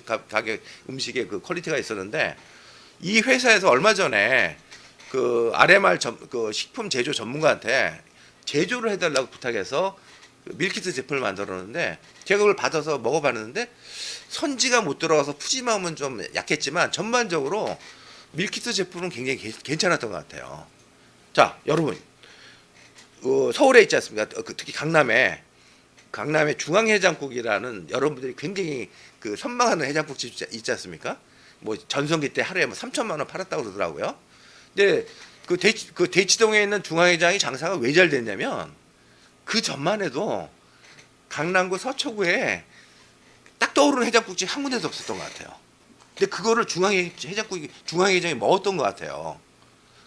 음식의 그 퀄리티가 있었는데 이 회사에서 얼마 전에 그 RMR 그 식품 제조 전문가한테 제조를 해달라고 부탁해서 밀키트 제품을 만들었는데 제가 그걸 받아서 먹어봤는데 선지가 못 들어가서 푸짐함은 좀 약했지만 전반적으로 밀키트 제품은 굉장히 괜찮았던 것 같아요. 자, 여러분 서울에 있지 않습니까? 특히 강남에 중앙해장국이라는 여러분들이 굉장히 그 선망하는 해장국집 있지 않습니까? 뭐 전성기 때 하루에 뭐 3천만 원 팔았다고 그러더라고요. 근데 그 대치동에 있는 중앙해장이 장사가 왜 잘 됐냐면 그 전만 해도 강남구 서초구에 딱 떠오르는 해장국집 한 군데도 없었던 것 같아요. 근데 그거를 중앙해장이 먹었던 것 같아요.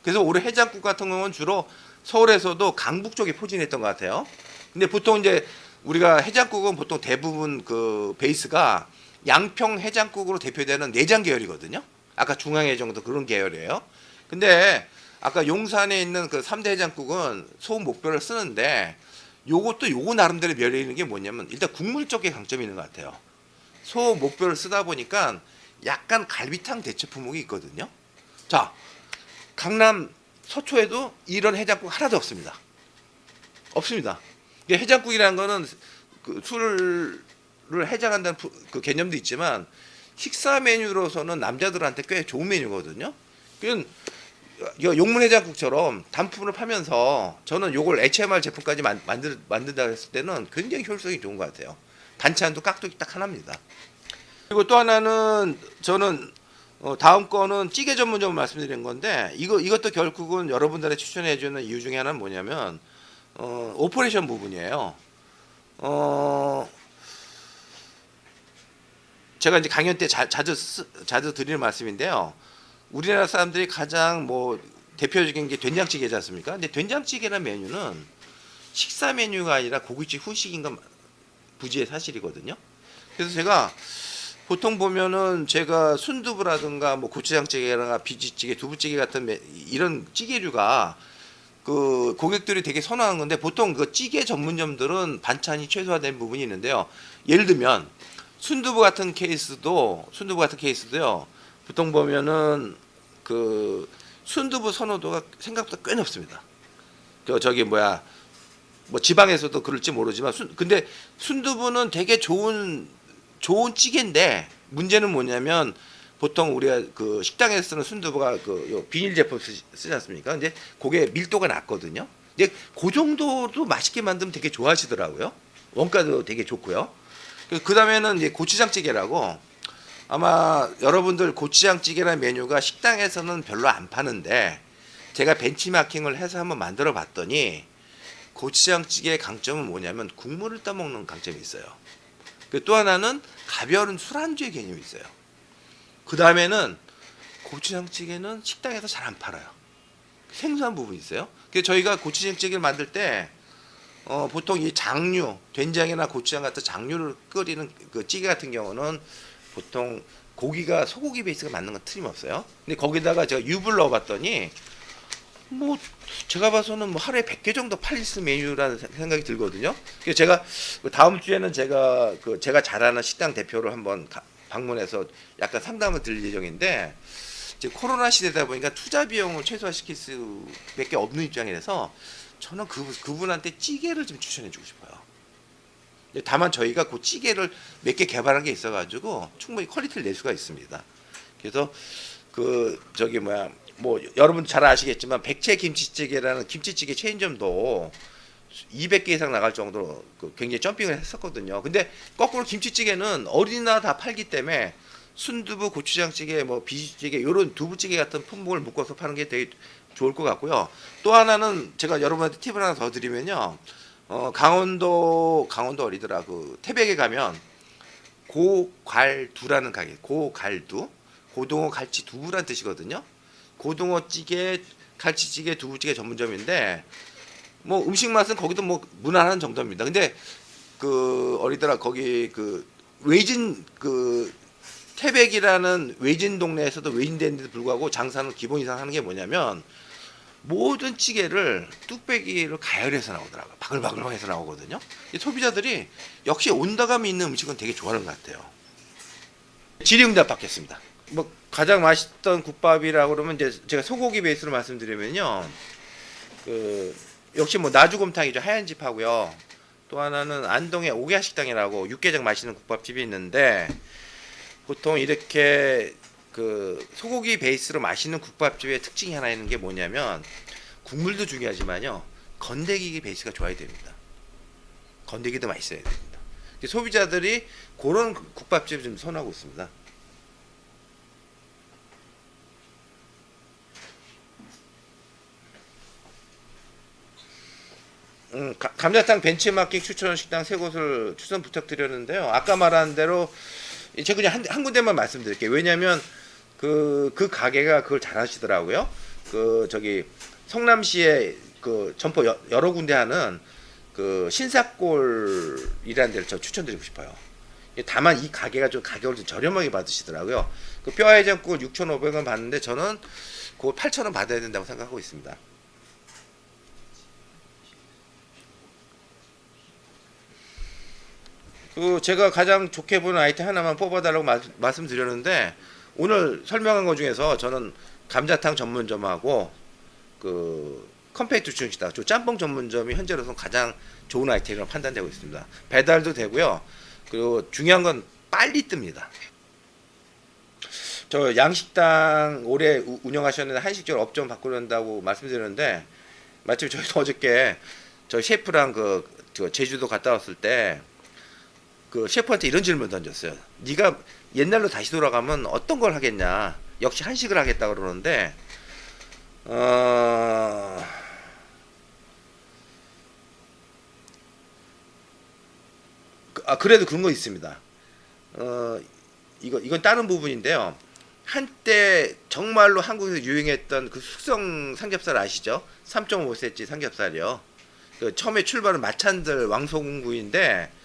그래서 올해 해장국 같은 경우는 주로 서울에서도 강북 쪽에 포진했던 것 같아요. 근데 보통 이제 우리가 해장국은 보통 대부분 그 베이스가 양평 해장국으로 대표되는 내장 계열이거든요. 아까 중앙해장도 그런 계열이에요. 근데 아까 용산에 있는 그 3대 해장국은 소 목뼈를 쓰는데 요것도 요거 나름대로 매력 있는 게 뭐냐면 일단 국물 쪽에 강점이 있는 것 같아요. 소 목뼈를 쓰다 보니까 약간 갈비탕 대체 품목이 있거든요. 자, 강남 서초에도 이런 해장국 하나도 없습니다. 없습니다. 이게 해장국이라는 거는 그 술을 해장한다는 그 개념도 있지만 식사 메뉴로서는 남자들한테 꽤 좋은 메뉴거든요. 그건 용문 해장국처럼 단품을 파면서 저는 요걸 HMR 제품까지 만든다 했을 때는 굉장히 효율성이 좋은 것 같아요. 반찬도 깍두기 딱 하나입니다. 그리고 또 하나는 저는 다음 거는 찌개 전문점을 말씀드린 건데 이것도 결국은 여러분들의 추천해 주는 이유 중에 하나는 뭐냐면 오퍼레이션 부분이에요. 제가 이제 강연 때 자주 드리는 말씀인데요. 우리나라 사람들이 가장 뭐 대표적인 게 된장찌개지 않습니까? 근데 된장찌개라는 메뉴는 식사 메뉴가 아니라 고깃집 후식인 건 부지의 사실이거든요. 그래서 제가 보통 보면은 제가 순두부라든가 뭐 고추장찌개라든가 비지찌개, 두부찌개 같은 이런 찌개류가 그 고객들이 되게 선호하는 건데 보통 그 찌개 전문점들은 반찬이 최소화된 부분이 있는데요. 예를 들면 순두부 같은 케이스도요. 보통 보면은 그 순두부 선호도가 생각보다 꽤 높습니다. 저기 뭐야 뭐 지방에서도 그럴지 모르지만 근데 순두부는 되게 좋은 찌개인데 문제는 뭐냐면 보통 우리가 그 식당에서 쓰는 순두부가 그 비닐 제품 쓰지 않습니까? 근데 그게 밀도가 낮거든요. 근데 그 정도도 맛있게 만들면 되게 좋아하시더라고요. 원가도 되게 좋고요. 그 다음에는 이제 고추장찌개라고 아마 여러분들 고추장찌개라는 메뉴가 식당에서는 별로 안 파는데 제가 벤치마킹을 해서 한번 만들어 봤더니 고추장찌개의 강점은 뭐냐면 국물을 떠먹는 강점이 있어요. 또 하나는 가벼운 술안주의 개념이 있어요. 그 다음에는 고추장찌개는 식당에서 잘 안 팔아요. 생소한 부분이 있어요. 그래서 저희가 고추장찌개를 만들 때 보통 이 장류, 된장이나 고추장 같은 장류를 끓이는 그 찌개 같은 경우는 보통 고기가 소고기 베이스가 맞는 건 틀림없어요. 근데 거기다가 제가 유부를 넣어봤더니 뭐 제가 봐서는 뭐 하루에 100개 정도 팔릴 수 메뉴라는 생각이 들거든요. 그래서 제가 다음 주에는 제가 제가 잘 아는 식당 대표를 한번 방문해서 약간 상담을 드릴 예정인데 이제 코로나 시대다 보니까 투자 비용을 최소화시킬 수밖에 없는 입장이라서 저는 그분한테 찌개를 좀 추천해주고 싶어요. 다만 저희가 그 찌개를 몇 개 개발한 게 있어가지고 충분히 퀄리티를 낼 수가 있습니다. 그래서 뭐 여러분 잘 아시겠지만 백채 김치찌개라는 김치찌개 체인점도 200개 이상 나갈 정도로 굉장히 점핑을 했었거든요. 근데 거꾸로 김치찌개는 어디나 다 팔기 때문에 순두부, 고추장찌개, 뭐 비지찌개 이런 두부찌개 같은 품목을 묶어서 파는 게 되게 좋을 것 같고요. 또 하나는 제가 여러분한테 팁을 하나 더 드리면요. 강원도 어디더라 그 태백에 가면 고갈두라는 가게, 고갈두, 고등어 갈치 두부란 뜻이거든요. 고등어찌개, 갈치찌개, 두부찌개 전문점인데 뭐 음식 맛은 거기도 뭐 무난한 정도입니다. 근데 그 어디더라 거기 그 외진 그 태백이라는 외진 동네에서도 외진데인데도 불구하고 장사는 기본 이상 하는 게 뭐냐면 모든 찌개를 뚝배기로 가열해서 나오더라고요. 바글바글해서 나오거든요. 소비자들이 역시 온도감이 있는 음식은 되게 좋아하는 것 같아요. 질의응답 받겠습니다. 뭐 가장 맛있던 국밥이라고 그러면 이제 제가 소고기 베이스로 말씀드리면요. 역시 뭐 나주곰탕이죠. 하얀 집하고요. 또 하나는 안동의 오기야 식당이라고 육개장 맛있는 국밥집이 있는데 보통 이렇게 소고기 베이스로 맛있는 국밥집의 특징이 하나 있는 게 뭐냐면 국물도 중요하지만요. 건더기 베이스가 좋아야 됩니다. 건더기도 맛있어야 됩니다. 소비자들이 그런 국밥집을 좀 선호하고 있습니다. 감자탕 벤치마킹 추천 식당 세 곳을 추천 부탁드렸는데요. 아까 말한 대로 제가 그냥 한 군데만 말씀드릴게요. 왜냐하면 그 가게가 그걸 잘 하시더라고요. 성남시에 점포 여러 군데 하는 신사골이라는 데를 저 추천드리고 싶어요. 다만 이 가게가 좀 가격을 좀 저렴하게 받으시더라고요. 뼈해장국 6,500원 받는데 저는 그 8,000원 받아야 된다고 생각하고 있습니다. 그 제가 가장 좋게 보는 아이템 하나만 뽑아달라고 말씀드렸는데 오늘 설명한 것 중에서 저는 감자탕 전문점하고 그 컴팩트 중식당, 저 짬뽕 전문점이 현재로서 가장 좋은 아이템으로 판단되고 있습니다. 배달도 되고요. 그리고 중요한 건 빨리 뜹니다. 저 양식당 오래 운영하셨는데 한식점 업종 바꾸는다고 말씀드렸는데 마침 저희도 어저께 저 셰프랑 저 제주도 갔다 왔을 때 그 셰프한테 이런 질문 던졌어요. 네가 옛날로 다시 돌아가면 어떤 걸 하겠냐? 역시 한식을 하겠다 그러는데 그래도 그런 거 있습니다. 이건 다른 부분인데요. 한때 정말로 한국에서 유행했던 그 숙성 삼겹살 아시죠? 3.5cm 삼겹살이요. 그 처음에 출발은 마찬들 왕소금구이인데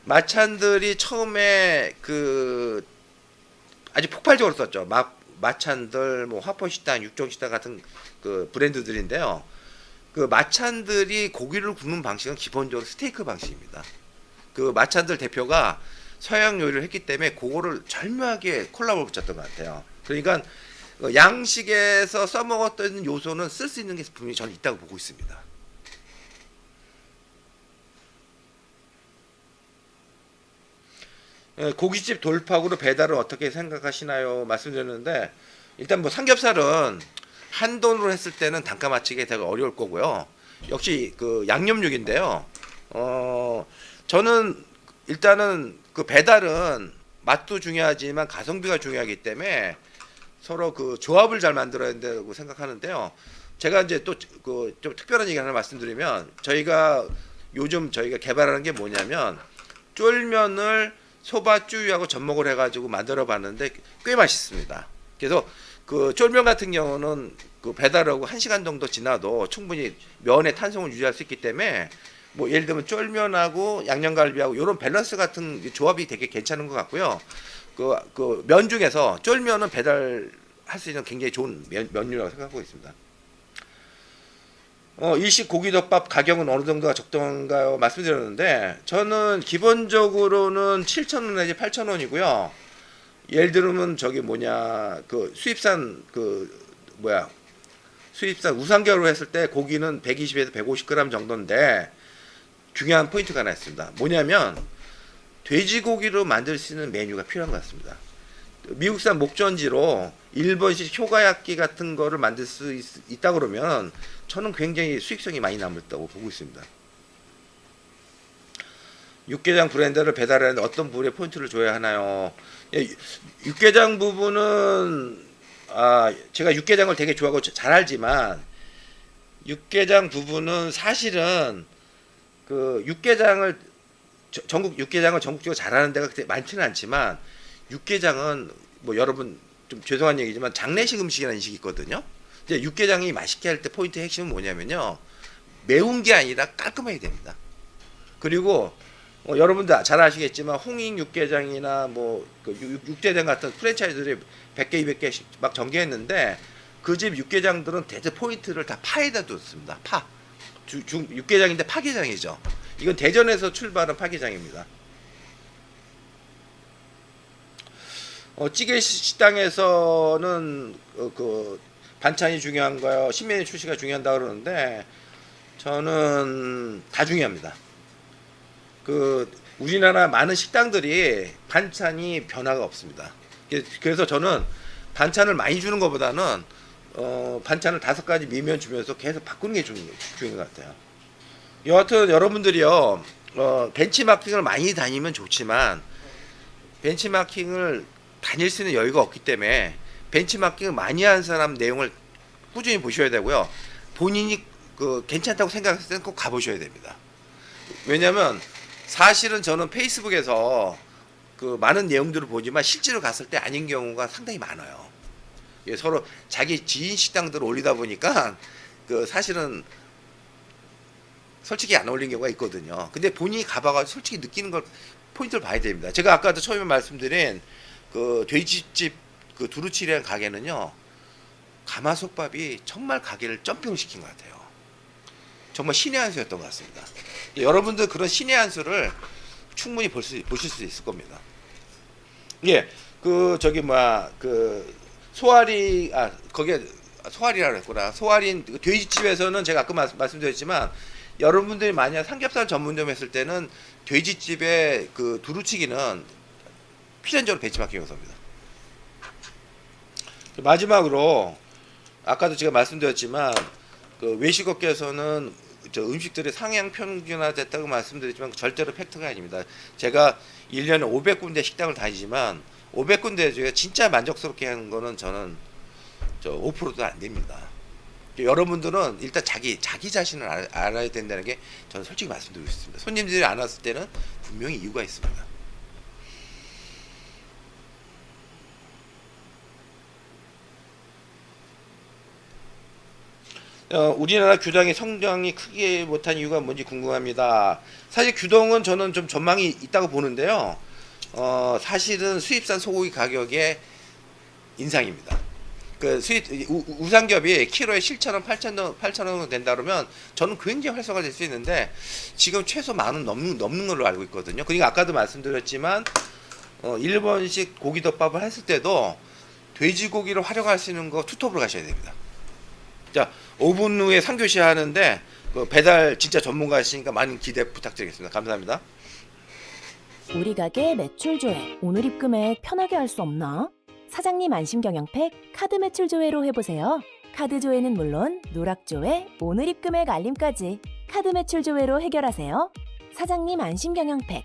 마찬들이 처음에 그 아주 폭발적으로 썼죠. 마찬들, 뭐 화포식당, 육종식당 같은 그 브랜드들인데요. 그 마찬들이 고기를 굽는 방식은 기본적으로 스테이크 방식입니다. 그 마찬들 대표가 서양 요리를 했기 때문에 그거를 절묘하게 콜라보를 붙였던 것 같아요. 그러니까 양식에서 써먹었던 요소는 쓸 수 있는 게 분명히 저는 있다고 보고 있습니다. 고깃집 돌파구로 배달을 어떻게 생각하시나요? 말씀드렸는데 일단 뭐 삼겹살은 한 돈으로 했을 때는 단가 맞추기 되게 어려울 거고요. 역시 그 양념육인데요. 저는 일단은 그 배달은 맛도 중요하지만 가성비가 중요하기 때문에 서로 그 조합을 잘 만들어야 된다고 생각하는데요. 제가 이제 또 그 좀 특별한 얘기 하나 말씀드리면 요즘 저희가 개발하는 게 뭐냐면 쫄면을 소바쭈이하고 접목을 해가지고 만들어봤는데 꽤 맛있습니다. 그래서 그 쫄면 같은 경우는 그 배달하고 1시간 정도 지나도 충분히 면의 탄성을 유지할 수 있기 때문에 뭐 예를 들면 쫄면하고 양념갈비하고 이런 밸런스 같은 조합이 되게 괜찮은 것 같고요. 그 면 중에서 쫄면은 배달할 수 있는 굉장히 좋은 면류라고 생각하고 있습니다. 일식 고기덮밥 가격은 어느 정도가 적당한가요? 말씀드렸는데 저는 기본적으로는 7,000원 내지 8,000원이고요. 예를 들면 그 수입산 수입산 우삼겹으로 했을 때 고기는 120에서 150g 정도인데 중요한 포인트가 하나 있습니다. 뭐냐면 돼지고기로 만들 수 있는 메뉴가 필요한 것 같습니다. 미국산 목전지로 일본식 효가야끼 같은 거를 만들 수 있다 그러면 저는 굉장히 수익성이 많이 남았다고 보고 있습니다. 육개장 브랜드를 배달하는데 어떤 부분에 포인트를 줘야 하나요? 육개장 부분은 제가 육개장을 되게 좋아하고 잘 알지만 육개장 부분은 사실은 그 육개장을 전국적으로 잘하는 데가 그렇게 많지는 않지만 육개장은 뭐 여러분 좀 죄송한 얘기지만 장례식 음식이라는 인식이 있거든요. 이제 육개장이 맛있게 할 때 포인트 핵심은 뭐냐면요. 매운 게 아니라 깔끔해야 됩니다. 그리고 여러분들 잘 아시겠지만 홍익 육개장이나 그 육대장 같은 프랜차이즈들이 100개, 200개씩 막 전개했는데 그 집 육개장들은 대체 포인트를 다 파에다 뒀습니다. 파. 육개장인데 파게장이죠. 이건 대전에서 출발한 파게장입니다. 찌개 식당에서는 그 반찬이 중요한가요? 신메뉴 출시가 중요하다 그러는데 저는 다 중요합니다. 그 우리나라 많은 식당들이 반찬이 변화가 없습니다. 그래서 저는 반찬을 많이 주는 것보다는 반찬을 5가지 미면 주면서 계속 바꾸는 게 중요한 것 같아요. 여하튼 여러분들이요 벤치마킹을 많이 다니면 좋지만 벤치마킹을 다닐 수 있는 여유가 없기 때문에 벤치마킹을 많이 한 사람 내용을 꾸준히 보셔야 되고요. 본인이 괜찮다고 생각했을 때는 꼭 가보셔야 됩니다. 왜냐하면 사실은 저는 페이스북에서 그 많은 내용들을 보지만 실제로 갔을 때 아닌 경우가 상당히 많아요. 서로 자기 지인 식당들을 올리다 보니까 그 사실은 솔직히 안 어울리는 경우가 있거든요. 근데 본인이 가봐가지고 솔직히 느끼는 걸 포인트를 봐야 됩니다. 제가 아까도 처음에 말씀드린 그 돼지집 그 두루치리라는 가게는요 가마솥밥이 정말 가게를 점핑시킨 것 같아요. 정말 신의 한 수였던 것 같습니다. 여러분들 그런 신의 한 수를 충분히 보실 수 있을 겁니다. 예, 그 저기 뭐야 그 소아리 거기에 소아리라고 그랬구나. 소아린 그 돼지집에서는 제가 아까 말씀드렸지만 여러분들이 만약 삼겹살 전문점 했을 때는 돼지집의 그 두루치기는 필연적으로 벤치마킹 요소입니다. 마지막으로 아까도 제가 말씀드렸지만 그 외식업계에서는 저 음식들이 상향 평준화됐다고 말씀드렸지만 절대로 팩트가 아닙니다. 제가 1년에 500군데 식당을 다니지만 500군데 중에 진짜 만족스럽게 하는 거는 저는 5%도 안 됩니다. 여러분들은 일단 자기 자신을 알아야 된다는 게 저는 솔직히 말씀드리고 있습니다. 손님들이 안 왔을 때는 분명히 이유가 있습니다. 우리나라 규동의 성장이 크게 못한 이유가 뭔지 궁금합니다. 사실 규동은 저는 좀 전망이 있다고 보는데요. 사실은 수입산 소고기 가격의 인상입니다. 그 우상겹이 키로에 7,000원, 8,000원 된다 그러면 저는 굉장히 활성화될 수 있는데 지금 최소 10,000원 넘는 걸로 알고 있거든요. 그러니까 아까도 말씀드렸지만 일본식 고기덮밥을 했을 때도 돼지고기를 활용할 수 있는 거 투톱으로 가셔야 됩니다. 자, 5분 후에 3교시 하는데 그 배달 진짜 전문가시니까 많은 기대 부탁드리겠습니다. 감사합니다. 우리 가게 매출 조회, 오늘 입금액 편하게 할 수 없나? 사장님 안심 경영팩 카드 매출 조회로 해보세요. 카드 조회는 물론 누락 조회, 오늘 입금액 알림까지 카드 매출 조회로 해결하세요. 사장님 안심 경영팩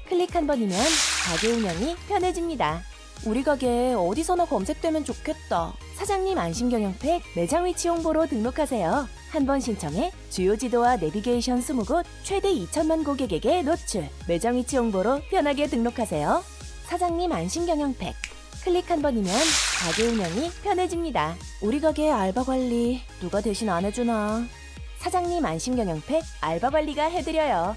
클릭 한 번이면 가게 운영이 편해집니다. 우리 가게 어디서나 검색되면 좋겠다. 사장님 안심 경영팩 매장 위치 홍보로 등록하세요. 한 번 신청해 주요 지도와 내비게이션 20곳 최대 2천만 고객에게 노출. 매장 위치 홍보로 편하게 등록하세요. 사장님 안심 경영팩 클릭 한 번이면 가게 운영이 편해집니다. 우리 가게 알바 관리 누가 대신 안 해주나? 사장님 안심 경영팩 알바 관리가 해드려요.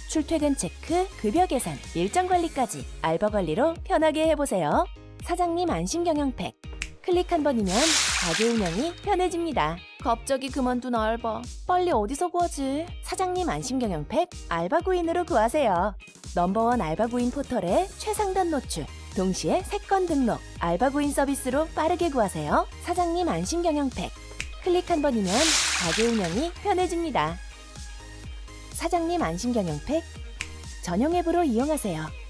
출퇴근 체크, 급여 계산, 일정 관리까지 알바 관리로 편하게 해보세요. 사장님 안심 경영팩 클릭 한 번이면 가게 운영이 편해집니다. 갑자기 그만둔 알바 빨리 어디서 구하지? 사장님 안심 경영팩 알바 구인으로 구하세요. 넘버원 알바 구인 포털에 최상단 노출, 동시에 3건 등록, 알바 구인 서비스로 빠르게 구하세요. 사장님 안심 경영팩 클릭 한 번이면 가게 운영이 편해집니다. 사장님 안심 경영팩 전용 앱으로 이용하세요.